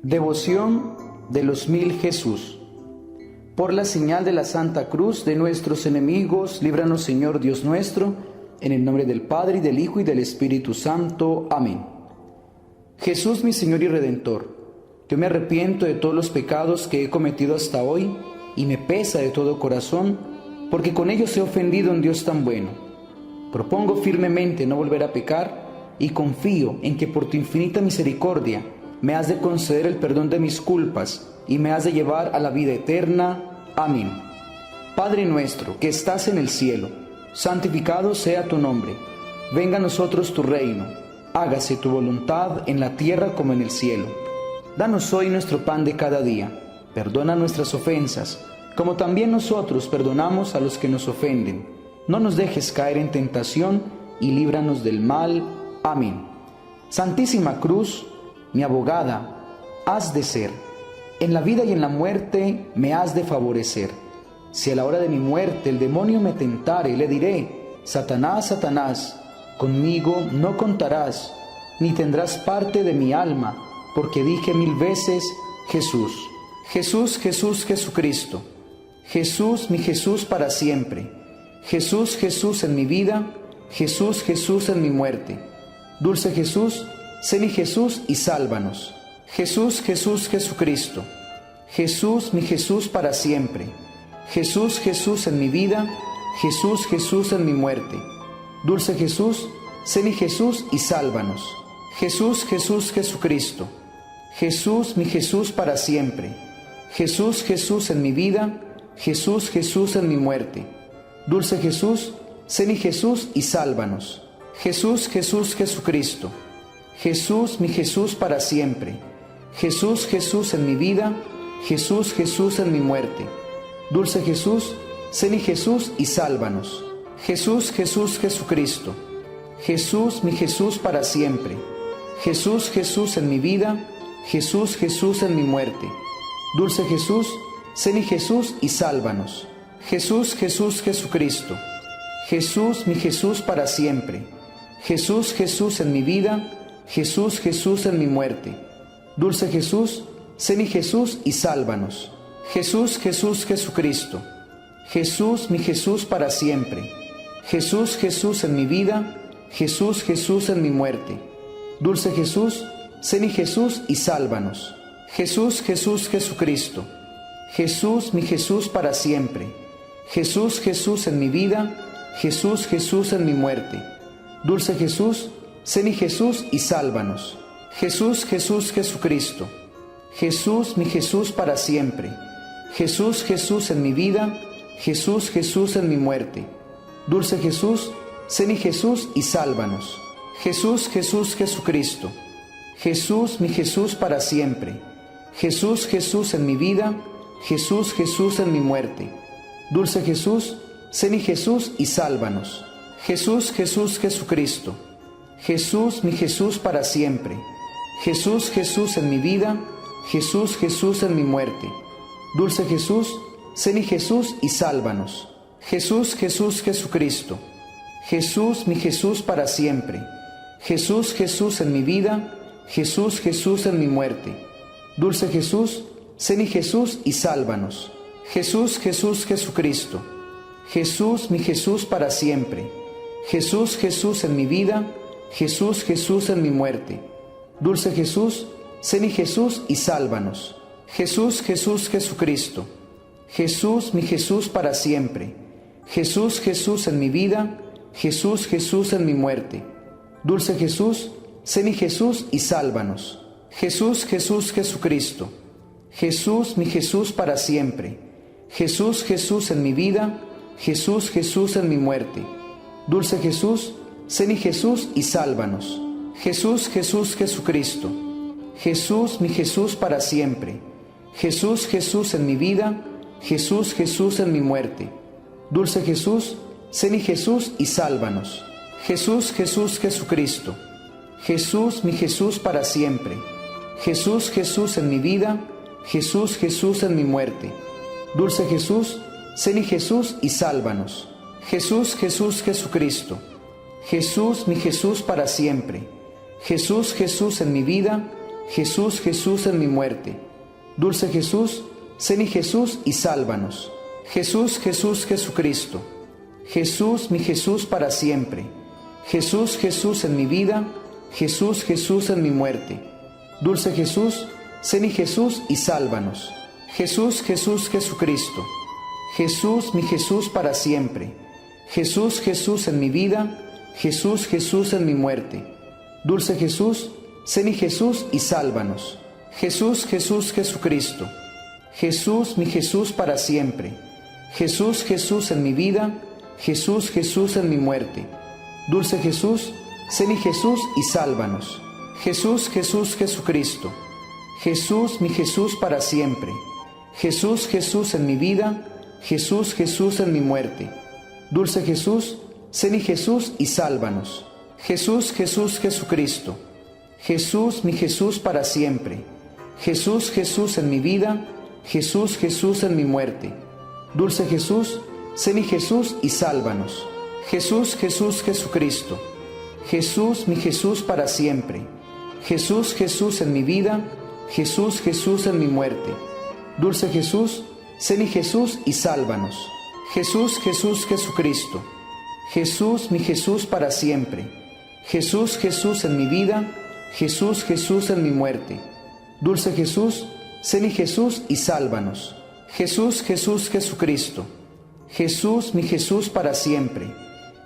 Devoción de los 1000 Jesús. Por la señal de la Santa Cruz de nuestros enemigos, líbranos, Señor Dios nuestro, en el nombre del Padre, y del Hijo, y del Espíritu Santo. Amén. Jesús, mi Señor y Redentor, yo me arrepiento de todos los pecados que he cometido hasta hoy, y me pesa de todo corazón, porque con ellos he ofendido a un Dios tan bueno. Propongo firmemente no volver a pecar, y confío en que por tu infinita misericordia me has de conceder el perdón de mis culpas y me has de llevar a la vida eterna. Amén. Padre nuestro, que estás en el cielo, santificado sea tu nombre. Venga a nosotros tu reino. Hágase tu voluntad en la tierra como en el cielo. Danos hoy nuestro pan de cada día. Perdona nuestras ofensas, como también nosotros perdonamos a los que nos ofenden. No nos dejes caer en tentación y líbranos del mal. Amén. Santísima Cruz, mi abogada, has de ser. En la vida y en la muerte me has de favorecer. Si a la hora de mi muerte el demonio me tentare, le diré: Satanás, Satanás, conmigo no contarás, ni tendrás parte de mi alma, porque dije 1000 veces: Jesús. Jesús, Jesús, Jesucristo. Jesús, mi Jesús para siempre. Jesús, Jesús en mi vida. Jesús, Jesús en mi muerte. Dulce Jesús, sé mi Jesús y sálvanos. Jesús, Jesús, Jesucristo. Jesús, mi Jesús para siempre. Jesús, Jesús en mi vida. Jesús, Jesús en mi muerte. Dulce Jesús, sé mi Jesús y sálvanos. Jesús, Jesús, Jesucristo. Jesús, mi Jesús para siempre. Jesús, Jesús en mi vida. Jesús, Jesús en mi muerte. Dulce Jesús, sé mi Jesús y sálvanos. Jesús, Jesús, Jesucristo. Jesús, mi Jesús para siempre. Jesús, Jesús en mi vida. Jesús, Jesús en mi muerte. Dulce Jesús, sé mi Jesús y sálvanos. Jesús, Jesús, Jesucristo. Jesús, mi Jesús para siempre. Jesús, Jesús en mi vida. Jesús, Jesús en mi muerte. Dulce Jesús, sé mi Jesús y sálvanos. Jesús, Jesús, Jesucristo. Jesús, mi Jesús para siempre. Jesús, Jesús en mi vida. Jesús, Jesús en mi muerte. Dulce Jesús, sé mi Jesús y sálvanos. Jesús, Jesús, Jesucristo. Jesús, mi Jesús para siempre. Jesús, Jesús en mi vida. Jesús, Jesús en mi muerte. Dulce Jesús, sé mi Jesús y sálvanos. Jesús, Jesús, Jesucristo. Jesús, mi Jesús para siempre. Jesús, Jesús en mi vida. Jesús, Jesús en mi muerte. Dulce Jesús, sé mi Jesús y sálvanos. Jesús, Jesús, Jesucristo. Jesús, mi Jesús para siempre. Jesús, Jesús en mi vida. Jesús, Jesús en mi muerte. Dulce Jesús, sé mi Jesús y sálvanos. Jesús, Jesús, Jesucristo. Jesús, mi Jesús para siempre. Jesús, Jesús en mi vida. Jesús, Jesús en mi muerte. Dulce Jesús, sé mi Jesús y sálvanos. Jesús, Jesús, Jesucristo. Jesús, mi Jesús para siempre. Jesús, Jesús en mi vida. Jesús, Jesús en mi muerte. Dulce Jesús, sé mi Jesús y sálvanos. Jesús, Jesús, Jesucristo. Jesús, mi Jesús para siempre. Jesús, Jesús en mi vida. Jesús, Jesús en mi muerte. Dulce Jesús, sé mi Jesús y sálvanos. Jesús, Jesús, Jesucristo. Jesús, mi Jesús para siempre. Jesús, Jesús en mi vida. Jesús, Jesús en mi muerte. Dulce Jesús, sé mi Jesús y sálvanos. Jesús, Jesús, Jesucristo. Jesús, mi Jesús para siempre. Jesús, Jesús en mi vida. Jesús, Jesús en mi muerte. Dulce Jesús, sé mi Jesús y sálvanos. Jesús, Jesús, Jesucristo. Jesús, mi Jesús para siempre. Jesús, Jesús en mi vida. Jesús, Jesús en mi muerte. Dulce Jesús, sé mi Jesús y sálvanos. Jesús, Jesús, Jesucristo. Jesús, mi Jesús para siempre. Jesús, Jesús en mi vida. Jesús, Jesús en mi muerte. Dulce Jesús, sé mi Jesús y sálvanos. Jesús, Jesús, Jesucristo. Jesús, mi Jesús para siempre. Jesús, Jesús en mi vida. Jesús, Jesús en mi muerte. Dulce Jesús, sé mi Jesús y sálvanos. Jesús, Jesús, Jesucristo. Jesús, mi Jesús para siempre. Jesús, Jesús en mi vida. Jesús, Jesús en mi muerte. Dulce Jesús, sé mi Jesús y sálvanos. Jesús, Jesús, Jesucristo. Jesús, mi Jesús para siempre. Jesús, Jesús en mi vida. Jesús, Jesús en mi muerte. Dulce Jesús, sé mi Jesús y sálvanos. Jesús, Jesús, Jesucristo. Jesús, mi Jesús para siempre. Jesús, Jesús en mi vida. Jesús, Jesús en mi muerte. Dulce Jesús, sé mi Jesús y sálvanos. Jesús, Jesús, Jesucristo. Jesús, mi Jesús para siempre. Jesús, Jesús en mi vida. Jesús, Jesús en mi muerte. Dulce Jesús, sé mi Jesús y sálvanos. Jesús, Jesús, Jesucristo. Jesús, mi Jesús para siempre. Jesús, Jesús en mi vida. Jesús, Jesús en mi muerte. Dulce Jesús, sé mi Jesús y sálvanos. Jesús, Jesús, Jesucristo. Jesús, mi Jesús para siempre. Jesús, Jesús en mi vida. Jesús, Jesús en mi muerte. Dulce Jesús, sé mi Jesús y sálvanos. Jesús, Jesús, Jesucristo. Jesús, mi Jesús para siempre. Jesús, Jesús en mi vida. Jesús, Jesús en mi muerte. Dulce Jesús, sé mi Jesús y sálvanos. Jesús, Jesús, Jesucristo. Jesús, mi Jesús para siempre. Jesús, Jesús en mi vida. Jesús, Jesús en mi muerte. Dulce Jesús, sé mi Jesús y sálvanos. Jesús, Jesús, Jesucristo. Jesús, mi Jesús para siempre.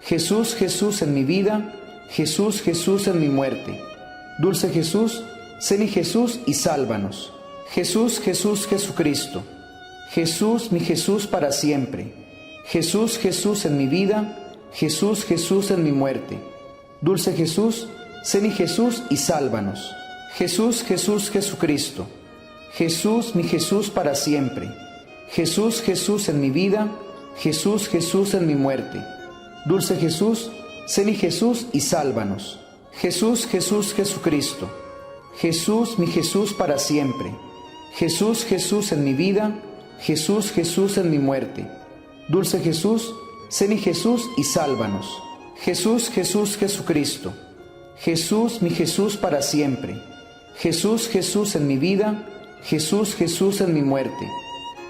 Jesús, Jesús en mi vida. Jesús, Jesús en mi muerte. Dulce Jesús, sé mi Jesús y sálvanos. Jesús, Jesús, Jesucristo. Jesús, mi Jesús para siempre. Jesús, Jesús en mi vida. Jesús, Jesús en mi muerte. Dulce Jesús, sé mi Jesús y sálvanos. Jesús, Jesús, Jesucristo. Jesús, mi Jesús para siempre. Jesús, Jesús en mi vida. Jesús, Jesús en mi muerte. Dulce Jesús, sé mi Jesús y sálvanos. Jesús, Jesús, Jesucristo. Jesús, mi Jesús para siempre. Jesús, Jesús en mi vida. Jesús, Jesús en mi muerte. Dulce Jesús, sé mi Jesús y sálvanos. Jesús, Jesús, Jesucristo. Jesús, mi Jesús para siempre. Jesús, Jesús en mi vida. Jesús, Jesús en mi muerte.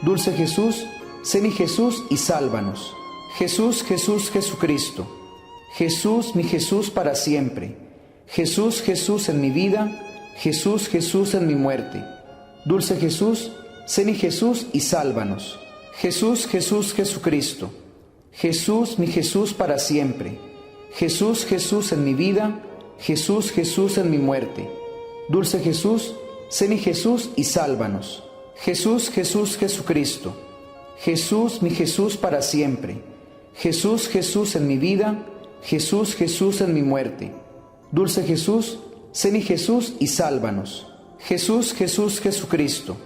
Dulce Jesús, sé mi Jesús y sálvanos. Jesús, Jesús, Jesucristo. Jesús, mi Jesús para siempre. Jesús, Jesús en mi vida. Jesús, Jesús en mi muerte. Dulce Jesús, sé mi Jesús y sálvanos. Jesús, Jesús, Jesucristo. Jesús, mi Jesús para siempre. Jesús, Jesús en mi vida. Jesús, Jesús en mi muerte. Dulce Jesús, sé mi Jesús y sálvanos. Jesús, Jesús, Jesucristo. Jesús, mi Jesús para siempre. Jesús, Jesús en mi vida. Jesús, Jesús en mi muerte. Dulce Jesús, sé mi Jesús y sálvanos. Jesús, Jesús, Jesucristo.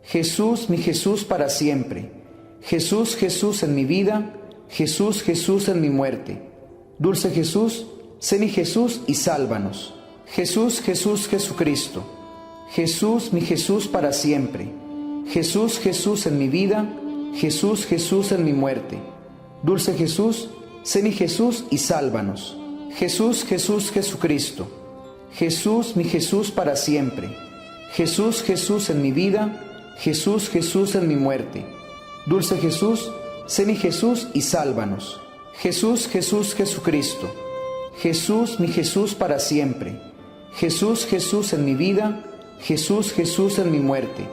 Jesús, mi Jesús para siempre. Jesús, Jesús en mi vida. Jesús, Jesús en mi muerte. Dulce Jesús, sé mi Jesús y sálvanos. Jesús, Jesús, Jesucristo. Jesús, mi Jesús para siempre. Jesús, Jesús en mi vida. Jesús, Jesús en mi muerte. Dulce Jesús, sé mi Jesús y sálvanos. Jesús, Jesús, Jesucristo. Jesús, mi Jesús para siempre. Jesús, Jesús en mi vida. Jesús, Jesús en mi muerte. Dulce Jesús, sé mi Jesús y sálvanos. Jesús, Jesús, Jesucristo. Jesús, mi Jesús para siempre. Jesús, Jesús en mi vida. Jesús, Jesús en mi muerte.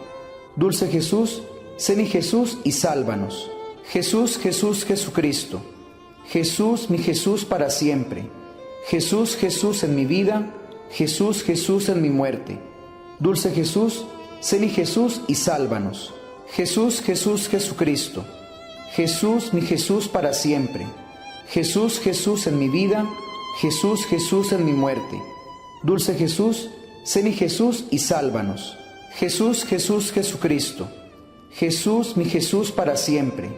Dulce Jesús, sé mi Jesús y sálvanos. Jesús, Jesús, Jesucristo. Jesús, mi Jesús para siempre. Jesús, Jesús en mi vida. Jesús, Jesús en mi muerte. Dulce Jesús, sé mi Jesús y sálvanos. Jesús, Jesús, Jesucristo. Jesús, mi Jesús para siempre. Jesús, Jesús en mi vida. Jesús, Jesús en mi muerte. Dulce Jesús, sé mi Jesús y sálvanos. Jesús, Jesús, Jesucristo. Jesús, mi Jesús para siempre.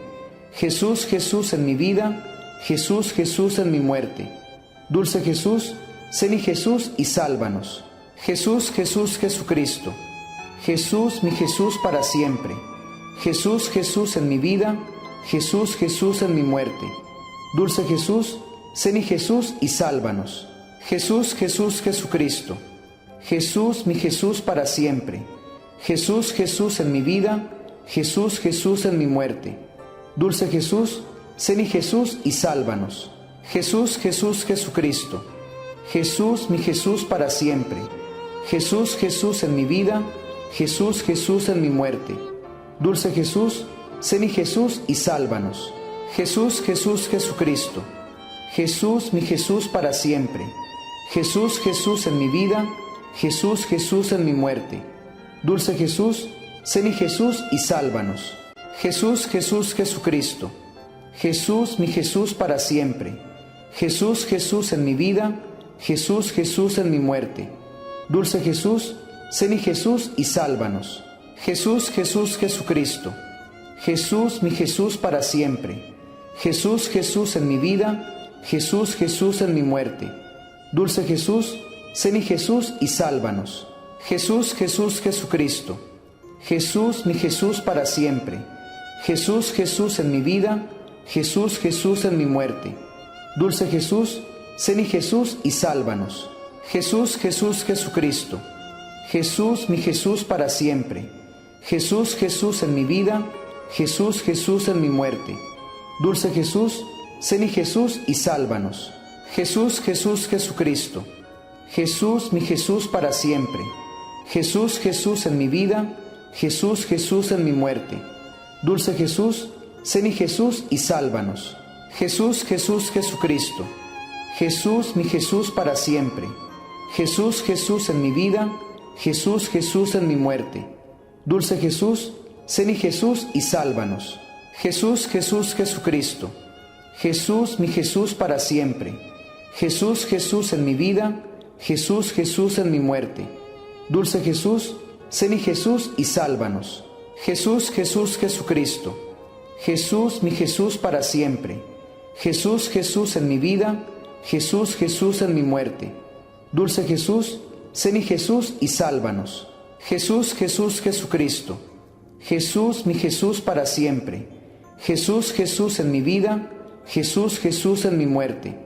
Jesús, Jesús en mi vida. Jesús, Jesús en mi muerte. Dulce Jesús, sé mi Jesús y sálvanos. Jesús, Jesús, Jesucristo. Jesús, mi Jesús para siempre. Jesús, Jesús en mi vida. Jesús, Jesús en mi muerte. Dulce Jesús, sé mi Jesús y sálvanos. Jesús, Jesús, Jesucristo. Jesús, mi Jesús para siempre. Jesús, Jesús en mi vida, Jesús, Jesús en mi muerte. Dulce Jesús, sé mi Jesús y sálvanos. Jesús, Jesús, Jesucristo. Jesús, mi Jesús para siempre. Jesús, Jesús en mi vida, Jesús, Jesús en mi muerte. Dulce Jesús, sé mi Jesús y sálvanos. Jesús, Jesús, Jesucristo. Jesús, mi Jesús para siempre. Jesús, Jesús en mi vida, Jesús, Jesús en mi muerte. Dulce Jesús, sé mi Jesús y sálvanos. Jesús, Jesús, Jesucristo. Jesús, mi Jesús para siempre. Jesús, Jesús en mi vida, Jesús, Jesús en mi muerte. Dulce Jesús, sé mi Jesús y sálvanos. Jesús, Jesús, Jesucristo. Jesús, mi Jesús para siempre. Jesús, Jesús en mi vida, Jesús, Jesús en mi muerte. Dulce Jesús, sé mi Jesús y sálvanos. Jesús, Jesús, Jesucristo. Jesús, mi Jesús para siempre. Jesús, Jesús en mi vida, Jesús, Jesús en mi muerte. Dulce Jesús, sé mi Jesús y sálvanos. Jesús, Jesús, Jesucristo. Jesús, mi Jesús para siempre. Jesús, Jesús en mi vida, Jesús, Jesús en mi muerte. Dulce Jesús, sé mi Jesús y sálvanos. Jesús, Jesús, Jesucristo. Jesús, mi Jesús para siempre. Jesús, Jesús en mi vida, Jesús, Jesús en mi muerte. Dulce Jesús, sé mi Jesús y sálvanos. Jesús, Jesús, Jesucristo. Jesús, mi Jesús para siempre. Jesús, Jesús en mi vida, Jesús, Jesús en mi muerte. Dulce Jesús, sé mi Jesús y sálvanos. Jesús, Jesús, Jesucristo. Jesús, mi Jesús para siempre. Jesús, Jesús en mi vida, Jesús, Jesús en mi muerte. Dulce Jesús, sé mi Jesús y sálvanos. Jesús, Jesús, Jesucristo. Jesús, mi Jesús para siempre. Jesús, Jesús en mi vida, Jesús, Jesús en mi muerte. Dulce Jesús, sé mi Jesús y sálvanos. Jesús, Jesús, Jesucristo. Jesús, mi Jesús para siempre. Jesús, Jesús en mi vida, Jesús, Jesús en mi muerte.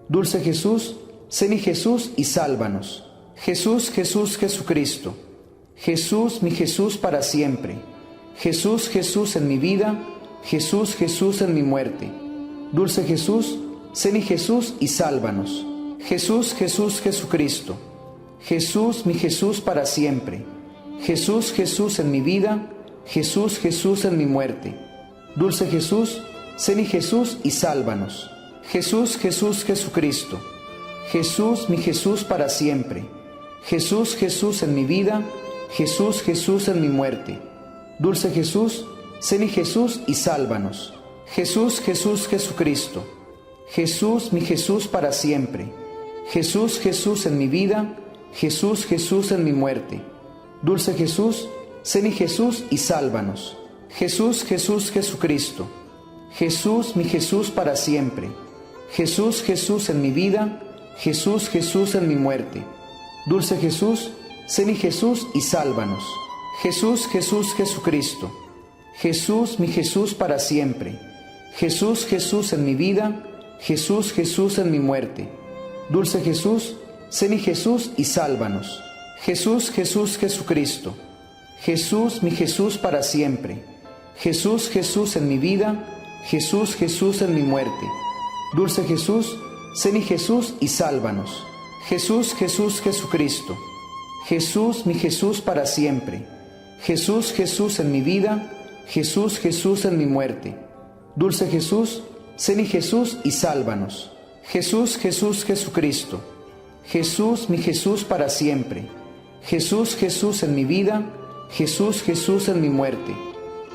Dulce Jesús, sé mi Jesús y sálvanos. Jesús, Jesús, Jesucristo. Jesús, mi Jesús para siempre. Jesús, Jesús en mi vida, Jesús, Jesús en mi muerte. Dulce Jesús, sé mi Jesús y sálvanos. Jesús, Jesús, Jesucristo. Jesús, mi Jesús para siempre. Jesús, Jesús en mi vida, Jesús, Jesús en mi muerte. Dulce Jesús, sé mi Jesús y sálvanos. Jesús, Jesús, Jesucristo. Jesús, mi Jesús para siempre. Jesús, Jesús en mi vida, Jesús, Jesús en mi muerte. Dulce Jesús, sé mi Jesús y sálvanos. Jesús, Jesús, Jesucristo. Jesús, mi Jesús para siempre. Jesús, Jesús en mi vida, Jesús, Jesús en mi muerte. Dulce Jesús, sé mi Jesús y sálvanos. Jesús, Jesús, Jesucristo. Jesús, mi Jesús para siempre. Jesús, Jesús en mi vida, Jesús, Jesús en mi muerte. Dulce Jesús, sé mi Jesús y sálvanos. Jesús, Jesús, Jesucristo. Jesús, mi Jesús para siempre. Jesús, Jesús en mi vida, Jesús, Jesús en mi muerte. Dulce Jesús, sé mi Jesús y sálvanos. Jesús, Jesús, Jesucristo. Jesús, mi Jesús para siempre. Jesús, Jesús en mi vida, Jesús, Jesús en mi muerte. Dulce Jesús, sé mi Jesús y sálvanos. Jesús, Jesús, Jesucristo. Jesús, mi Jesús para siempre. Jesús, Jesús en mi vida, Jesús, Jesús en mi muerte. Dulce Jesús, sé mi Jesús y sálvanos. Jesús, Jesús, Jesucristo. Jesús, mi Jesús para siempre. Jesús, Jesús en mi vida, Jesús, Jesús en mi muerte.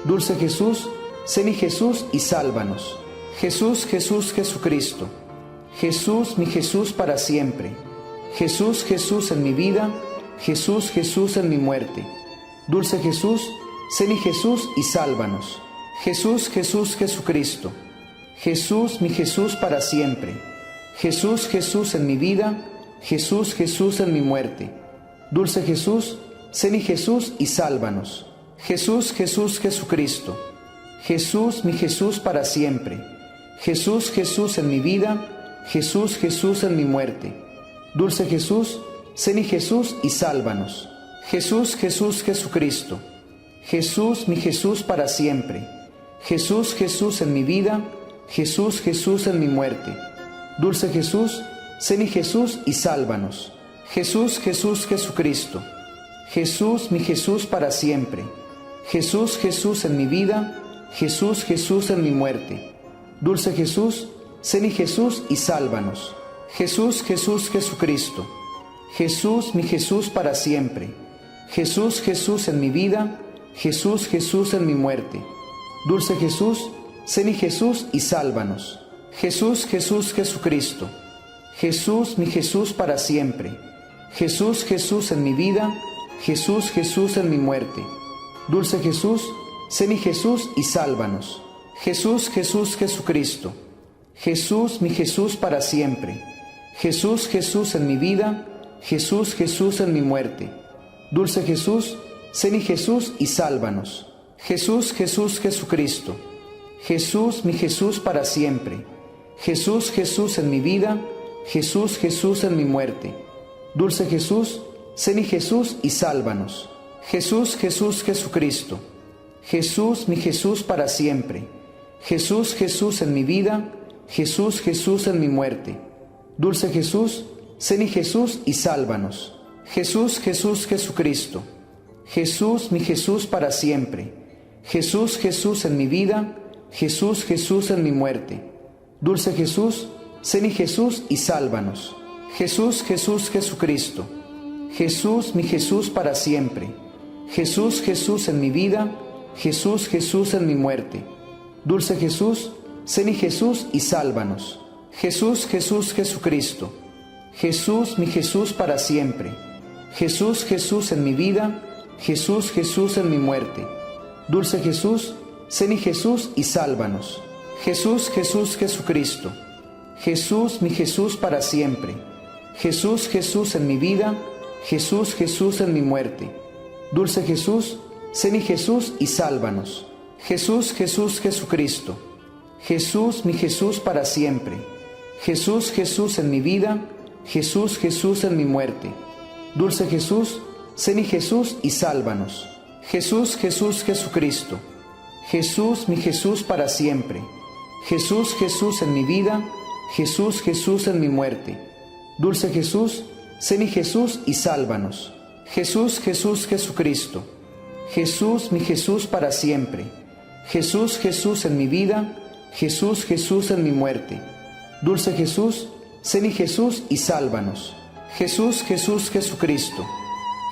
Dulce Jesús, sé mi Jesús y sálvanos. Jesús, Jesús, Jesucristo. Jesús, mi Jesús para siempre. Jesús, Jesús en mi vida, Jesús, Jesús en mi muerte. Dulce Jesús, sé mi Jesús y sálvanos. Jesús, Jesús, Jesucristo. Jesús, mi Jesús para siempre. Jesús, Jesús en mi vida, Jesús, Jesús en mi muerte. Dulce Jesús, sé mi Jesús y sálvanos. Jesús, Jesús, Jesucristo. Jesús, mi Jesús para siempre. Jesús, Jesús en mi vida, Jesús, Jesús en mi muerte. Dulce Jesús, sé mi Jesús y sálvanos. Jesús, Jesús, Jesucristo. Jesús, mi Jesús para siempre. Jesús, Jesús en mi vida. Jesús, Jesús en mi muerte. Dulce Jesús, sé mi Jesús y sálvanos. Jesús, Jesús, Jesucristo. Jesús, mi Jesús para siempre. Jesús, Jesús en mi vida. Jesús, Jesús en mi muerte. Dulce Jesús, sé mi Jesús y sálvanos. Jesús, Jesús, Jesucristo. Jesús, mi Jesús para siempre. Jesús, Jesús en mi vida. Jesús, Jesús en mi muerte. Dulce Jesús, sé mi Jesús y sálvanos. Jesús, Jesús, Jesucristo. Jesús, mi Jesús para siempre. Jesús, Jesús en mi vida. Jesús, Jesús en mi muerte. Dulce Jesús, sé mi Jesús y sálvanos. Jesús, Jesús, Jesucristo. Jesús, mi Jesús para siempre. Jesús, Jesús en mi vida. Jesús, Jesús en mi muerte. Dulce Jesús, sé mi Jesús y sálvanos. Jesús, Jesús, Jesucristo. Jesús, mi Jesús para siempre. Jesús, Jesús en mi vida. Jesús, Jesús en mi muerte. Dulce Jesús, sé mi Jesús y sálvanos. Jesús, Jesús, Jesucristo. Jesús, mi Jesús para siempre. Jesús, Jesús en mi vida. Jesús, Jesús en mi muerte. Dulce Jesús, sé mi Jesús y sálvanos. Jesús, Jesús, Jesucristo. Jesús, mi Jesús para siempre. Jesús, Jesús en mi vida. Jesús, Jesús en mi muerte. Dulce Jesús, sé mi Jesús y sálvanos. Jesús, Jesús, Jesucristo. Jesús, mi Jesús para siempre. Jesús, Jesús en mi vida. Jesús, Jesús en mi muerte. Dulce Jesús, sé mi Jesús y sálvanos. Jesús, Jesús, Jesucristo. Jesús, mi Jesús para siempre. Jesús, Jesús en mi vida. Jesús, Jesús en mi muerte. Dulce Jesús, sé mi Jesús y sálvanos. Jesús, Jesús, Jesucristo. Jesús, mi Jesús para siempre. Jesús, Jesús en mi vida. Jesús, Jesús en mi muerte. Dulce Jesús, sé mi Jesús y sálvanos. Jesús, Jesús, Jesucristo. Jesús, mi Jesús para siempre. Jesús, Jesús en mi vida. Jesús, Jesús en mi muerte. Dulce Jesús, sé mi Jesús y sálvanos. Jesús, Jesús, Jesucristo. Jesús, mi Jesús para siempre. Jesús, Jesús en mi vida. Jesús, Jesús en mi muerte. Dulce Jesús, sé mi Jesús y sálvanos. Jesús, Jesús, Jesucristo. Jesús, mi Jesús para siempre. Jesús, Jesús en mi vida. Jesús, Jesús en mi muerte. Dulce Jesús, sé mi Jesús y sálvanos. Jesús, Jesús, Jesucristo.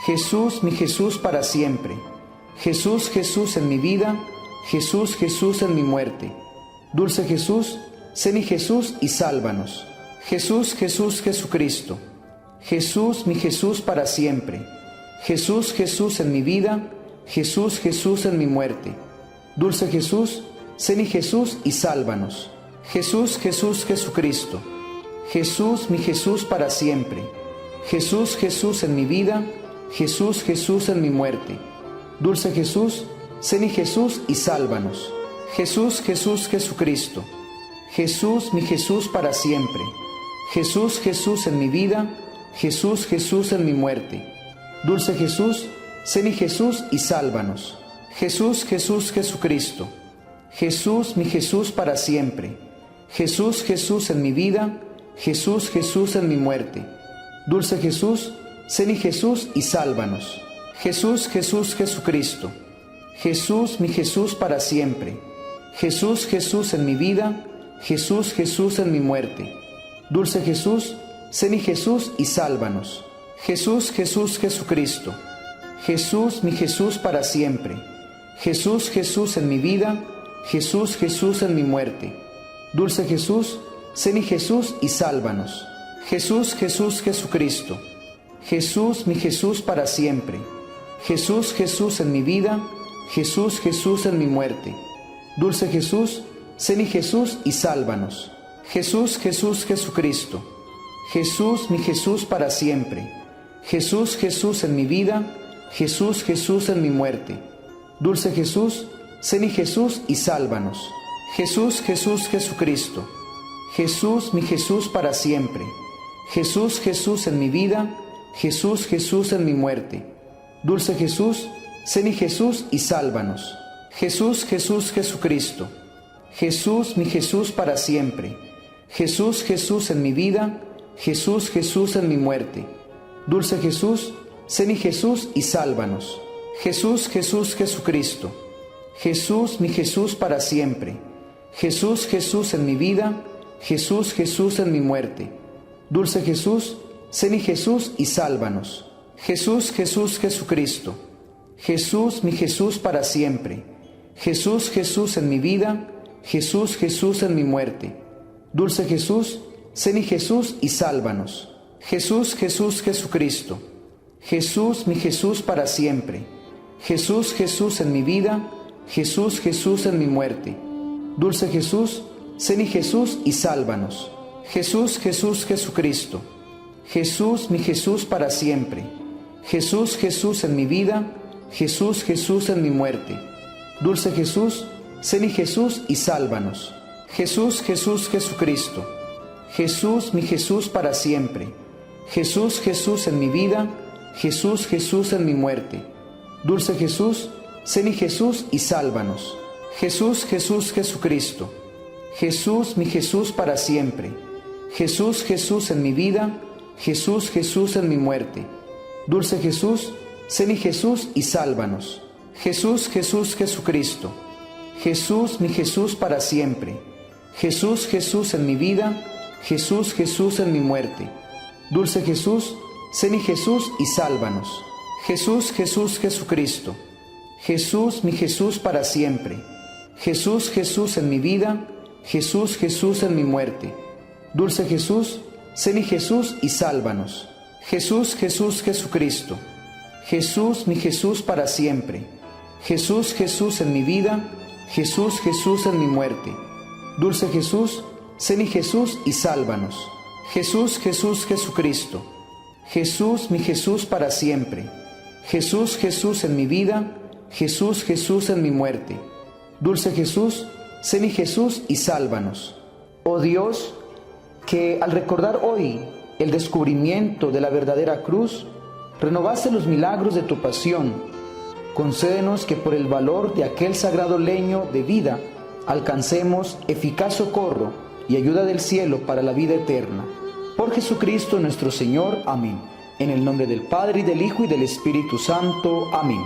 Jesús, mi Jesús para siempre. Jesús, Jesús en mi vida. Jesús, Jesús en mi muerte. Dulce Jesús, sé mi Jesús y sálvanos. Jesús, Jesús, Jesucristo. Jesús, mi Jesús para siempre. Jesús, Jesús en mi vida. Jesús, Jesús en mi muerte. Dulce Jesús, sé mi Jesús y sálvanos. Jesús, Jesús, Jesucristo. Jesús, mi Jesús para siempre. Jesús, Jesús en mi vida. Jesús, Jesús en mi muerte. Dulce Jesús, sé mi Jesús y sálvanos. Jesús, Jesús, Jesucristo. Jesús, mi Jesús para siempre. Jesús, Jesús en mi vida. Jesús, Jesús en mi muerte. Dulce Jesús, sé mi Jesús y sálvanos. Jesús, Jesús, Jesucristo. Jesús, mi Jesús para siempre. Jesús, Jesús en mi vida. Jesús, Jesús en mi muerte. Dulce Jesús, sé mi Jesús y sálvanos. Jesús, Jesús, Jesucristo. Jesús, mi Jesús para siempre. Jesús, Jesús en mi vida. Jesús, Jesús en mi muerte. Dulce Jesús, sé mi Jesús y sálvanos. Jesús, Jesús, Jesucristo. Jesús, mi Jesús para siempre. Jesús, Jesús en mi vida. Jesús, Jesús en mi muerte. Dulce Jesús, sé mi Jesús y sálvanos. Jesús, Jesús, Jesucristo. Jesús, mi Jesús para siempre. Jesús, Jesús en mi vida. Jesús, Jesús en mi muerte. Dulce Jesús, sé mi Jesús y sálvanos. Jesús, Jesús, Jesucristo. Jesús, mi Jesús para siempre. Jesús, Jesús en mi vida. Jesús, Jesús en mi muerte. Dulce Jesús, sé mi Jesús y sálvanos. Jesús, Jesús, Jesucristo. Jesús, mi Jesús para siempre. Jesús, Jesús en mi vida. Jesús, Jesús en mi muerte. Dulce Jesús, sé mi Jesús y sálvanos. Jesús, Jesús, Jesucristo. Jesús, mi Jesús para siempre. Jesús, Jesús en mi vida. Jesús, Jesús en mi muerte. Dulce Jesús, sé mi Jesús y sálvanos. Jesús, Jesús, Jesucristo. Jesús, mi Jesús para siempre. Jesús, Jesús en mi vida. Jesús, Jesús en mi muerte. Dulce Jesús, sé mi Jesús y sálvanos. Jesús, Jesús, Jesucristo. Jesús, mi Jesús para siempre. Jesús, Jesús en mi vida. Jesús, Jesús en mi muerte. Dulce Jesús, sé mi Jesús y sálvanos. Jesús, Jesús, Jesucristo. Jesús, mi Jesús para siempre. Jesús, Jesús en mi vida. Jesús, Jesús en mi muerte. Dulce Jesús, sé mi Jesús y sálvanos. Jesús, Jesús, Jesucristo. Jesús, mi Jesús para siempre. Jesús, Jesús en mi vida. Jesús, Jesús en mi muerte. Dulce Jesús, sé mi Jesús y sálvanos. Jesús, Jesús, Jesucristo. Jesús, mi Jesús para siempre. Jesús, Jesús en mi vida. Jesús, Jesús en mi muerte. Dulce Jesús, sé mi Jesús y sálvanos. Jesús, Jesús, Jesucristo. Jesús, mi Jesús para siempre. Jesús, Jesús en mi vida. Jesús, Jesús en mi muerte. Dulce Jesús, sé mi Jesús y sálvanos. Jesús, Jesús, Jesucristo. Jesús, mi Jesús para siempre. Jesús, Jesús en mi vida. Jesús, Jesús en mi muerte. Dulce Jesús, sé mi Jesús y sálvanos. Jesús, Jesús, Jesucristo. Jesús, mi Jesús para siempre. Jesús, Jesús en mi vida. Jesús, Jesús en mi muerte. Dulce Jesús, sé mi Jesús y sálvanos. Jesús, Jesús, Jesucristo. Jesús, mi Jesús para siempre. Jesús, Jesús en mi vida. Jesús, Jesús en mi muerte. Dulce Jesús, sé mi Jesús y sálvanos. Jesús, Jesús, Jesucristo. Jesús, mi Jesús para siempre. Jesús, Jesús en mi vida. Jesús, Jesús en mi muerte. Dulce Jesús, sé mi Jesús y sálvanos. Oh Dios, que al recordar hoy el descubrimiento de la verdadera cruz, renovaste los milagros de tu pasión. Concédenos que por el valor de aquel sagrado leño de vida alcancemos eficaz socorro y ayuda del cielo para la vida eterna. Por Jesucristo nuestro Señor. Amén. En el nombre del Padre, y del Hijo, y del Espíritu Santo. Amén.